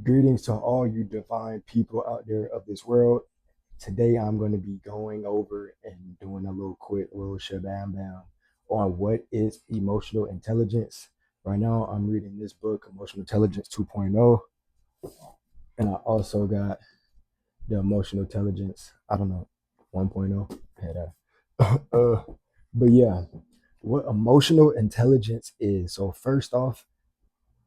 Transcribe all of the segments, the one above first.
Greetings to all you divine people out there of this world. Today I'm going to be going over and doing a little quick little shabam bam on what is emotional intelligence. Right now I'm reading this book, Emotional Intelligence 2.0, and I also got the Emotional Intelligence, I don't know, 1.0. And, but yeah, what emotional intelligence is. So first off,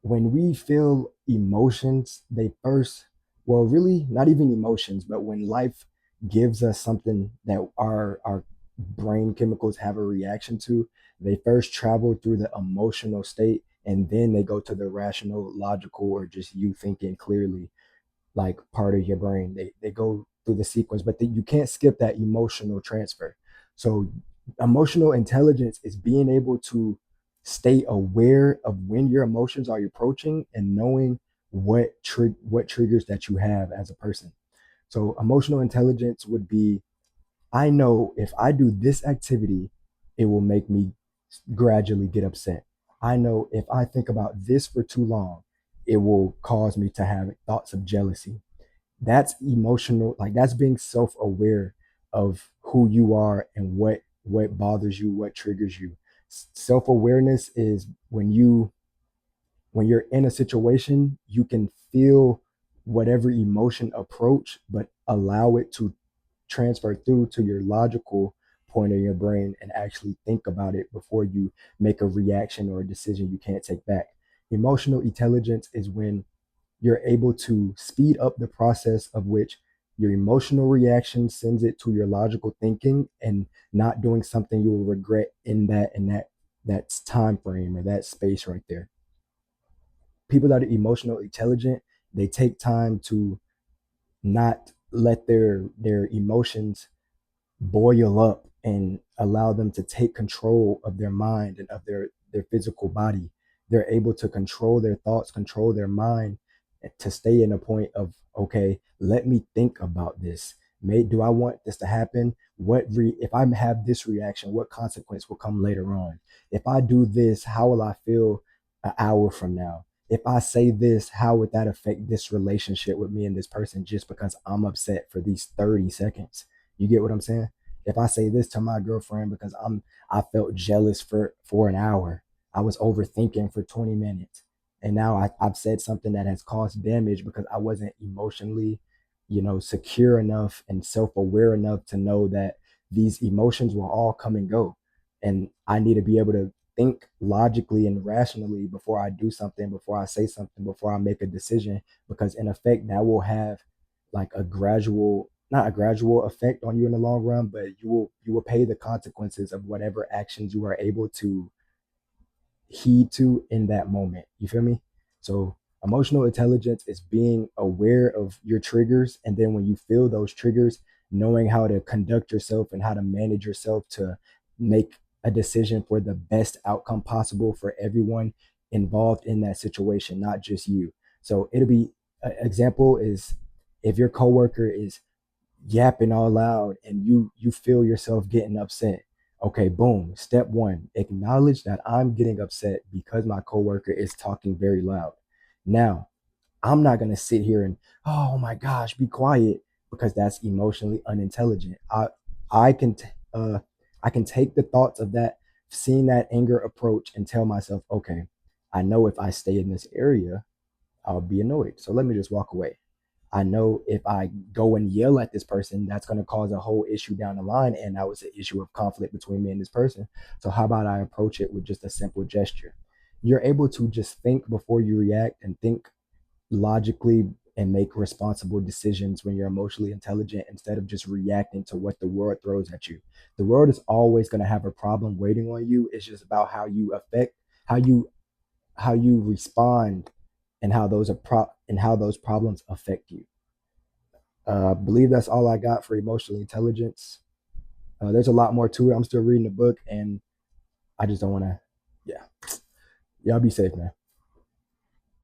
when we feel emotions, they first, well, really not even emotions, but when life gives us something that our brain chemicals have a reaction to, they first travel through the emotional state and then they go to the rational, logical, or just you thinking clearly, like part of your brain. They go through the sequence, but you can't skip that emotional transfer. So emotional intelligence is being able to stay aware of when your emotions are approaching and knowing what triggers that you have as a person. So emotional intelligence would be, I know if I do this activity, it will make me gradually get upset. I know if I think about this for too long, it will cause me to have thoughts of jealousy. That's emotional, like that's being self-aware of who you are and what bothers you, what triggers you. Self-awareness is when you're in a situation, you can feel whatever emotion approach, but allow it to transfer through to your logical point of your brain and actually think about it before you make a reaction or a decision you can't take back. Emotional intelligence is when you're able to speed up the process of which your emotional reaction sends it to your logical thinking and not doing something you will regret in that time frame or that space right there. People that are emotional intelligent, they take time to not let their emotions boil up and allow them to take control of their mind and of their physical body. They're able to control their thoughts, control their mind, to stay in a point of, okay, let me think about this. Do I want this to happen? If I have this reaction, what consequence will come later on? If I do this, how will I feel an hour from now? If I say this, how would that affect this relationship with me and this person just because I'm upset for these 30 seconds? You get what I'm saying? If I say this to my girlfriend because I felt jealous for an hour, I was overthinking for 20 minutes, and now I've said something that has caused damage because I wasn't emotionally, secure enough and self-aware enough to know that these emotions will all come and go, and I need to be able to think logically and rationally before I do something, before I say something, before I make a decision, because in effect that will have like a gradual, not a gradual effect on you in the long run, but you will pay the consequences of whatever actions you are able to heed to in that moment. You feel me? So emotional intelligence is being aware of your triggers, and then when you feel those triggers, knowing how to conduct yourself and how to manage yourself to make a decision for the best outcome possible for everyone involved in that situation, not just you. So it'll be an example is if your coworker is yapping all loud and you feel yourself getting upset. Okay, boom. Step one, acknowledge that I'm getting upset because my coworker is talking very loud. Now, I'm not gonna sit here and, oh my gosh, be quiet, because that's emotionally unintelligent. I can I can take the thoughts of that, seeing that anger approach, and tell myself, okay, I know if I stay in this area, I'll be annoyed. So let me just walk away. I know if I go and yell at this person, that's going to cause a whole issue down the line. And that was an issue of conflict between me and this person. So, how about I approach it with just a simple gesture? You're able to just think before you react and think logically and make responsible decisions when you're emotionally intelligent instead of just reacting to what the world throws at you. The world is always going to have a problem waiting on you. It's just about how you how you respond and how those problems affect you. I believe that's all I got for emotional intelligence. There's a lot more to it. I'm still reading the book, and I just don't want to. Yeah, y'all be safe, man.